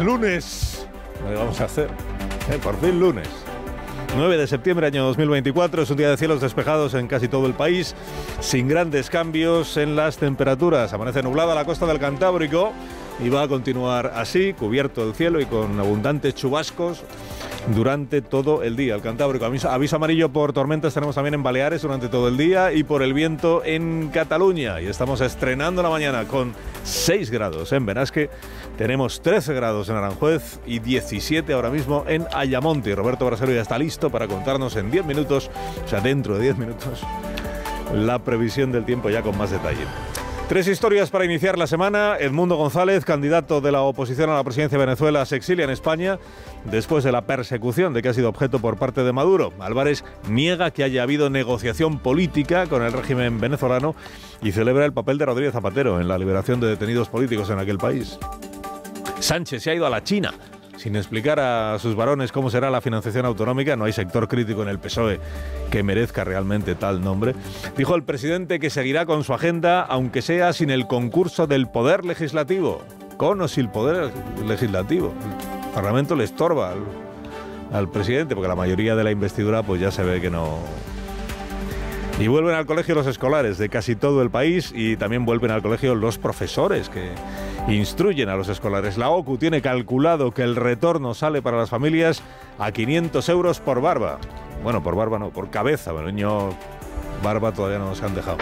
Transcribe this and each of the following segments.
Lunes. ¿Qué vamos a hacer? Por fin lunes. 9 de septiembre, año 2024, es un día de cielos despejados en casi todo el país, sin grandes cambios en las temperaturas. Amanece nublada la costa del Cantábrico y va a continuar así, cubierto el cielo y con abundantes chubascos durante todo el día. El Cantábrico, aviso amarillo por tormentas tenemos también en Baleares durante todo el día y por el viento en Cataluña. Y estamos estrenando la mañana con 6 grados en Benasque, tenemos 13 grados en Aranjuez y 17 ahora mismo en Ayamonte. Y Roberto Brasero ya está listo para contarnos en 10 minutos, o sea, dentro de 10 minutos, la previsión del tiempo ya con más detalle. 3 historias para iniciar la semana. Edmundo González, candidato de la oposición a la presidencia de Venezuela, se exilia en España después de la persecución de que ha sido objeto por parte de Maduro. Álvarez niega que haya habido negociación política con el régimen venezolano y celebra el papel de Rodríguez Zapatero en la liberación de detenidos políticos en aquel país. Sánchez se ha ido a la China sin explicar a sus varones cómo será la financiación autonómica. No hay sector crítico en el PSOE que merezca realmente tal nombre. Dijo el presidente que seguirá con su agenda, aunque sea sin el concurso del Poder Legislativo. Con o sin Poder Legislativo. El Parlamento le estorba al presidente, porque la mayoría de la investidura pues ya se ve que no. Y vuelven al colegio los escolares de casi todo el país y también vuelven al colegio los profesores que instruyen a los escolares. La OCU tiene calculado que el retorno sale para las familias a 500 euros por barba. Bueno, por barba no, por cabeza. Bueno, niño, barba todavía no nos han dejado.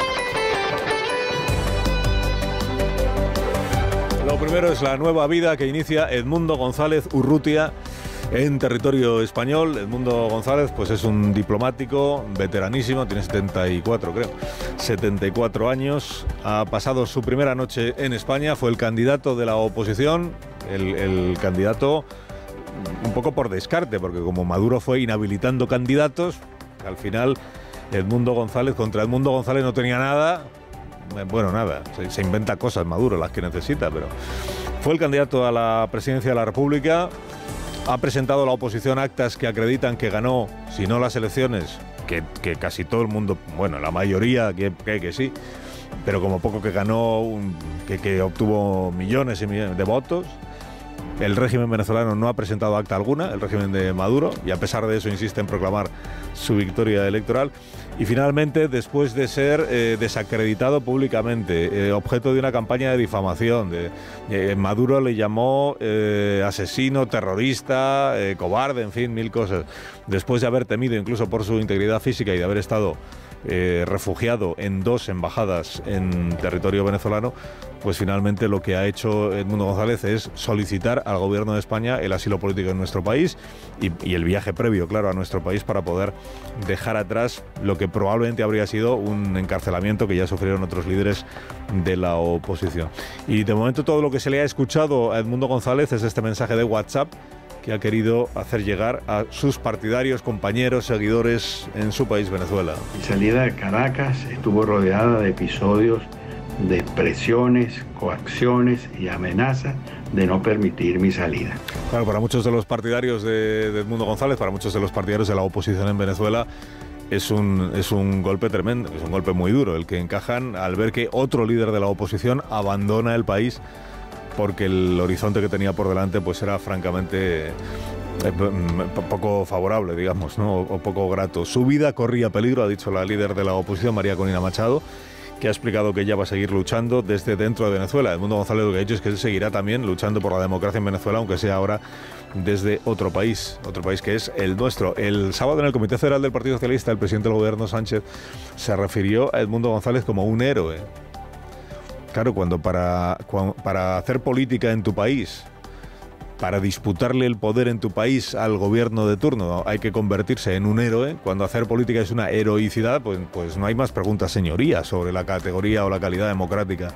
Lo primero es la nueva vida que inicia Edmundo González Urrutia en territorio español. Edmundo González pues es un diplomático veteranísimo, tiene 74 años, ha pasado su primera noche en España, fue el candidato de la oposición, el candidato un poco por descarte, porque como Maduro fue inhabilitando candidatos, al final contra Edmundo González no tenía nada. Bueno, nada, se inventa cosas Maduro, las que necesita, pero fue el candidato a la presidencia de la República. Ha presentado la oposición actas que acreditan que ganó, si no las elecciones, que casi todo el mundo, bueno, la mayoría que sí, pero como poco que ganó, que obtuvo millones y millones de votos. El régimen venezolano no ha presentado acta alguna, el régimen de Maduro, y a pesar de eso insiste en proclamar su victoria electoral. Y finalmente, después de ser desacreditado públicamente, objeto de una campaña de difamación, Maduro le llamó asesino, terrorista, cobarde, en fin, 1000 cosas. Después de haber temido incluso por su integridad física y de haber estado refugiado en 2 embajadas en territorio venezolano, pues finalmente lo que ha hecho Edmundo González es solicitar al gobierno de España el asilo político en nuestro país y el viaje previo, claro, a nuestro país para poder dejar atrás lo que probablemente habría sido un encarcelamiento que ya sufrieron otros líderes de la oposición. Y de momento todo lo que se le ha escuchado a Edmundo González es este mensaje de WhatsApp que ha querido hacer llegar a sus partidarios, compañeros, seguidores en su país, Venezuela. Mi salida de Caracas estuvo rodeada de episodios de presiones, coacciones y amenazas de no permitir mi salida. Claro, para muchos de los partidarios de Edmundo González, para muchos de los partidarios de la oposición en Venezuela, es un golpe tremendo, es un golpe muy duro, el que encajan al ver que otro líder de la oposición abandona el país porque el horizonte que tenía por delante pues era francamente poco favorable, digamos, ¿no? O poco grato. Su vida corría peligro, ha dicho la líder de la oposición, María Corina Machado, que ha explicado que ella va a seguir luchando desde dentro de Venezuela. Edmundo González lo que ha dicho es que él seguirá también luchando por la democracia en Venezuela, aunque sea ahora desde otro país que es el nuestro. El sábado en el Comité Federal del Partido Socialista, el presidente del gobierno, Sánchez, se refirió a Edmundo González como un héroe. Claro, cuando para hacer política en tu país, para disputarle el poder en tu país al gobierno de turno, hay que convertirse en un héroe. Cuando hacer política es una heroicidad, pues no hay más preguntas, señorías, sobre la categoría o la calidad democrática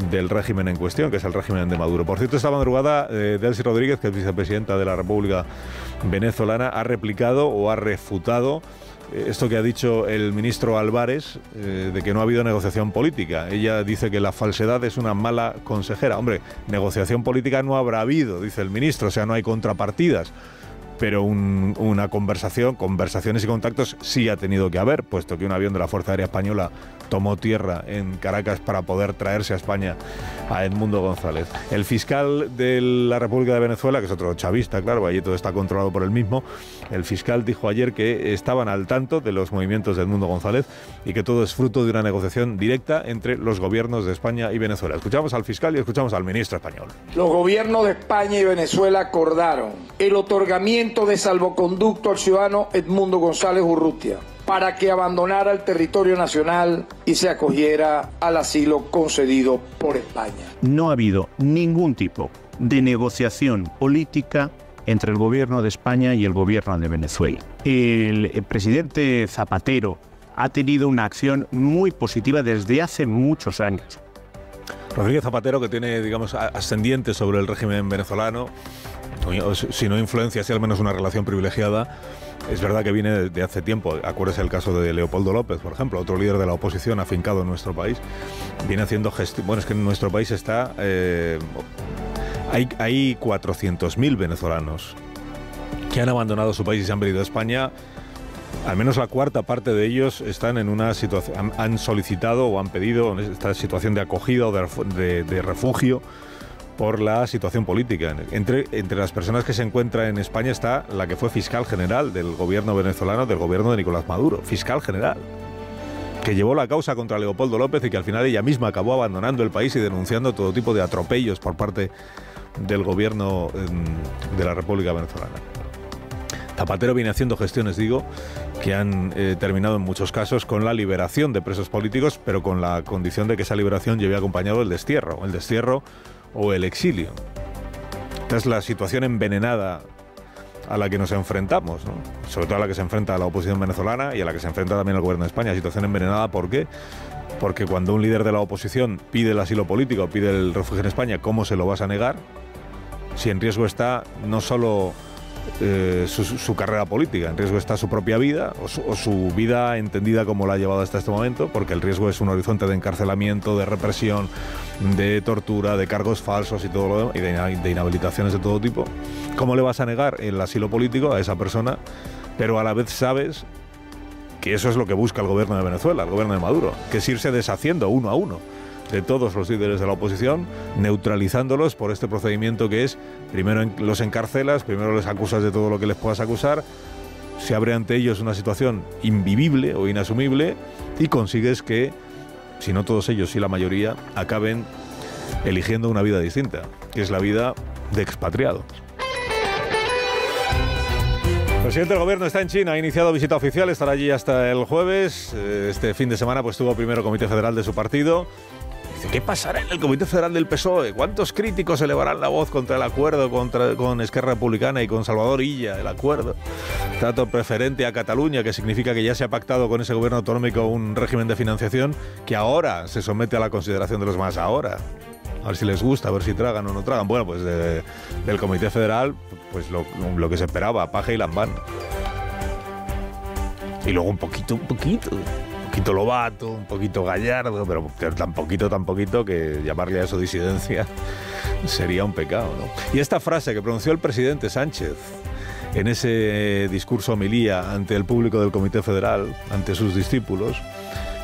del régimen en cuestión, que es el régimen de Maduro. Por cierto, esta madrugada, Delcy Rodríguez, que es vicepresidenta de la República Venezolana, ha replicado o ha refutado esto que ha dicho el ministro Álvarez, de que no ha habido negociación política. Ella dice que la falsedad es una mala consejera. Hombre, negociación política no habrá habido, dice el ministro, o sea, no hay contrapartidas. pero una conversaciones y contactos sí ha tenido que haber, puesto que un avión de la Fuerza Aérea Española tomó tierra en Caracas para poder traerse a España a Edmundo González. El fiscal de la República de Venezuela, que es otro chavista, claro, allí todo está controlado por él mismo, el fiscal dijo ayer que estaban al tanto de los movimientos de Edmundo González y que todo es fruto de una negociación directa entre los gobiernos de España y Venezuela. Escuchamos al fiscal y escuchamos al ministro español. Los gobiernos de España y Venezuela acordaron el otorgamiento de salvoconducto al ciudadano Edmundo González Urrutia para que abandonara el territorio nacional y se acogiera al asilo concedido por España. No ha habido ningún tipo de negociación política entre el gobierno de España y el gobierno de Venezuela. El presidente Zapatero ha tenido una acción muy positiva desde hace muchos años. Rodríguez Zapatero, que tiene, digamos, ascendiente sobre el régimen venezolano, si no influencia, si al menos una relación privilegiada. Es verdad que viene de hace tiempo. Acuérdese el caso de Leopoldo López, por ejemplo, otro líder de la oposición afincado en nuestro país. Viene haciendo gestión. Bueno, es que en nuestro país está... Hay 400.000 venezolanos que han abandonado su país y se han venido a España. Al menos la cuarta parte de ellos están en una situación... Han solicitado o han pedido esta situación de acogida o de refugio por la situación política. Entre las personas que se encuentran en España está la que fue fiscal general del gobierno venezolano, del gobierno de Nicolás Maduro, fiscal general, que llevó la causa contra Leopoldo López y que al final ella misma acabó abandonando el país y denunciando todo tipo de atropellos por parte del gobierno de la República Venezolana. Zapatero viene haciendo gestiones, digo, que han terminado en muchos casos con la liberación de presos políticos, pero con la condición de que esa liberación lleve acompañado el destierro o el exilio. Esta es la situación envenenada a la que nos enfrentamos, ¿no? Sobre todo a la que se enfrenta la oposición venezolana y a la que se enfrenta también el gobierno de España. Situación envenenada, ¿por qué? Porque cuando un líder de la oposición pide el asilo político, pide el refugio en España, ¿cómo se lo vas a negar? Si en riesgo está no solo su carrera política, en riesgo está su propia vida o su vida entendida como la ha llevado hasta este momento, porque el riesgo es un horizonte de encarcelamiento, de represión, de tortura, de cargos falsos y todo lo demás, y de inhabilitaciones de todo tipo. ¿Cómo le vas a negar el asilo político a esa persona? Pero a la vez sabes que eso es lo que busca el gobierno de Venezuela, el gobierno de Maduro, que es irse deshaciendo uno a uno de todos los líderes de la oposición, neutralizándolos por este procedimiento que es, primero los encarcelas, primero les acusas de todo lo que les puedas acusar, se abre ante ellos una situación invivible o inasumible y consigues que, si no todos ellos, sí la mayoría, acaben eligiendo una vida distinta, que es la vida de expatriados. El presidente del gobierno está en China, ha iniciado visita oficial, estará allí hasta el jueves. Este fin de semana pues tuvo primero comité federal de su partido. Dice, ¿qué pasará en el Comité Federal del PSOE? ¿Cuántos críticos elevarán la voz contra el acuerdo con Esquerra Republicana y con Salvador Illa, el acuerdo? Trato preferente a Cataluña, que significa que ya se ha pactado con ese gobierno autonómico un régimen de financiación que ahora se somete a la consideración de los más ahora. A ver si les gusta, a ver si tragan o no tragan. Bueno, pues del Comité Federal, pues lo que se esperaba, paja y lambán. Y luego un poquito Lobato, un poquito Gallardo, pero tan poquito que llamarle a eso disidencia sería un pecado, ¿no? Y esta frase que pronunció el presidente Sánchez en ese discurso homilía ante el público del Comité Federal, ante sus discípulos,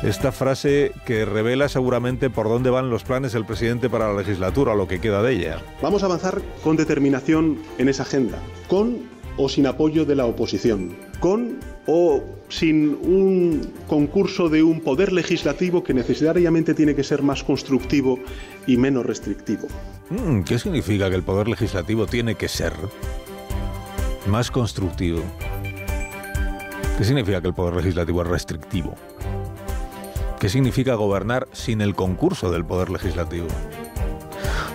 esta frase que revela seguramente por dónde van los planes del presidente para la legislatura, lo que queda de ella. Vamos a avanzar con determinación en esa agenda, con o sin apoyo de la oposición, con o sin un concurso de un poder legislativo que necesariamente tiene que ser más constructivo y menos restrictivo. ¿Qué significa que el poder legislativo tiene que ser más constructivo? ¿Qué significa que el poder legislativo es restrictivo? ¿Qué significa gobernar sin el concurso del poder legislativo?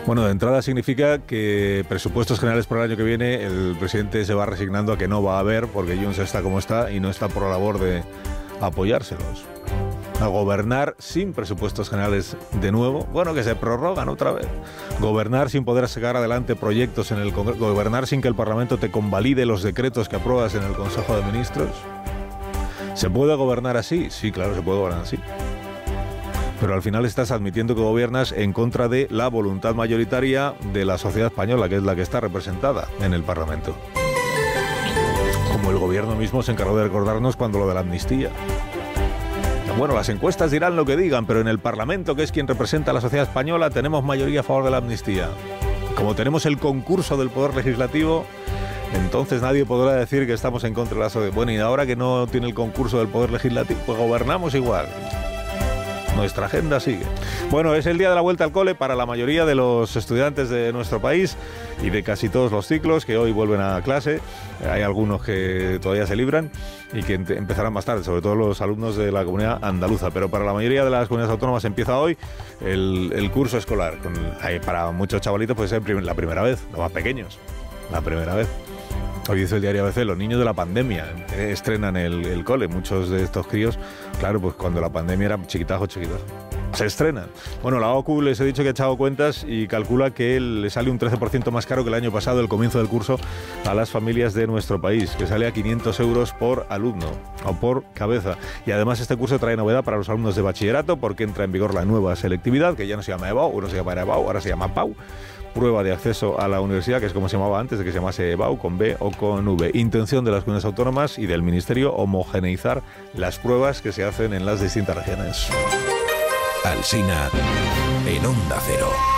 Bueno, de entrada significa que presupuestos generales para el año que viene el presidente se va resignando a que no va a haber, porque Junts está como está y no está por la labor de apoyárselos. A gobernar sin presupuestos generales de nuevo, bueno, que se prorrogan otra vez. Gobernar sin poder sacar adelante proyectos en el Congreso, gobernar sin que el Parlamento te convalide los decretos que apruebas en el Consejo de Ministros. ¿Se puede gobernar así? Sí, claro, se puede gobernar así. Pero al final estás admitiendo que gobiernas en contra de la voluntad mayoritaria de la sociedad española, que es la que está representada en el Parlamento. Como el gobierno mismo se encargó de recordarnos cuando lo de la amnistía. Bueno, las encuestas dirán lo que digan, pero en el Parlamento, que es quien representa a la sociedad española, tenemos mayoría a favor de la amnistía. Como tenemos el concurso del Poder Legislativo, entonces nadie podrá decir que estamos en contra de la sociedad. Bueno, y ahora que no tiene el concurso del Poder Legislativo, pues gobernamos igual. Nuestra agenda sigue. Bueno, es el día de la vuelta al cole para la mayoría de los estudiantes de nuestro país y de casi todos los ciclos que hoy vuelven a clase. Hay algunos que todavía se libran y que empezarán más tarde, sobre todo los alumnos de la comunidad andaluza. Pero para la mayoría de las comunidades autónomas empieza hoy el curso escolar. Para muchos chavalitos puede ser la primera vez, los más pequeños, la primera vez. Hoy dice el diario ABC, los niños de la pandemia estrenan el cole. Muchos de estos críos, claro, pues cuando la pandemia era chiquitajo, se estrenan. Bueno, la OCU les he dicho que ha echado cuentas y calcula que le sale un 13% más caro que el año pasado el comienzo del curso a las familias de nuestro país, que sale a 500 euros por alumno o por cabeza. Y además este curso trae novedad para los alumnos de bachillerato porque entra en vigor la nueva selectividad, que ya no se llama EBAU, no se llama EBAU, ahora se llama PAU. Prueba de acceso a la universidad, que es como se llamaba antes de que se llamase EBAU, con B o con V. Intención de las comunidades autónomas y del Ministerio homogeneizar las pruebas que se hacen en las distintas regiones. Alsina en Onda Cero.